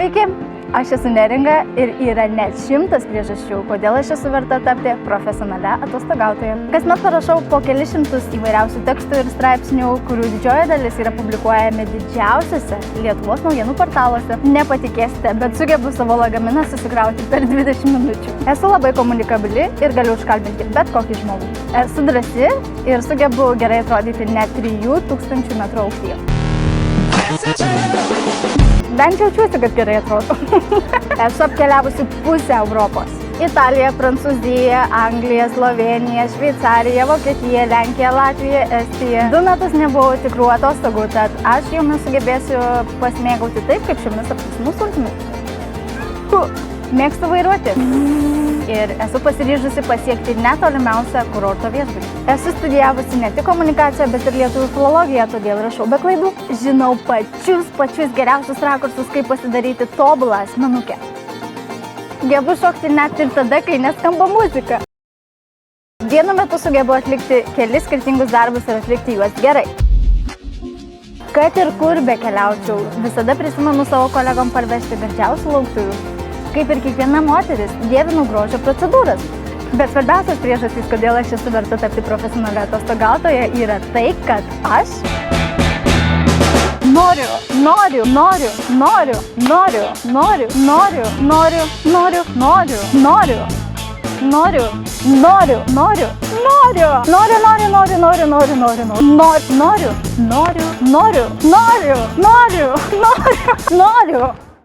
Sveiki, aš esu Neringa ir yra net 100 priežasčių, kodėl aš esu verta tapti profesionalia atostogautoja. Kasmet parašau po kelis šimtus įvairiausių tekstų ir straipsnių, kurių didžioji dalis yra publikuojami didžiausiuose Lietuvos naujienų portaluose. Nepatikėsite, bet sugebu savo lagaminą susikrauti per 20 minučių. Esu labai komunikabili ir galiu užkalbinti bet kokį žmogų. Esu drąsi ir sugebu gerai atrodyti net 3000 metrų aukštyje. Bent jaučiuosi, kad gerai atrodo. Esu apkeliavusi pusę Europos. Italija, Prancūzija, Anglija, Slovenija, Šveicarija, Vokietija, Lenkija, Latvija, Estija. 2 metus nebuvau tikrų atostogų, tad aš jomis sugebėsiu pasimėgauti taip, kaip šiomis apsismų sultimis. Mėgstu vairuoti ir esu pasiryžusi pasiekti netolimiausią kurorto viešbutį. Esu studijavusi ne tik komunikaciją, bet ir lietuvių filologiją, todėl rašau be klaidų. Žinau pačius geriausius rakursus, kaip pasidaryti tobulą asmenukę. Gebu šokti net ir tada, kai neskamba muzika. Vienu metu sugebu atlikti kelis skirtingus darbus ir atlikti juos gerai. Kad ir kur bekeliaučiau, visada prisimenu savo kolegom parvežti gardžiausių lauktuvių. Kaip ir kiekviena moteris, dievinu grožio procedūras. Bet svarbiausias priežastys, kodėl aš esu verta tapti profesionalia atostogautoja, yra tai, kad aš noriu.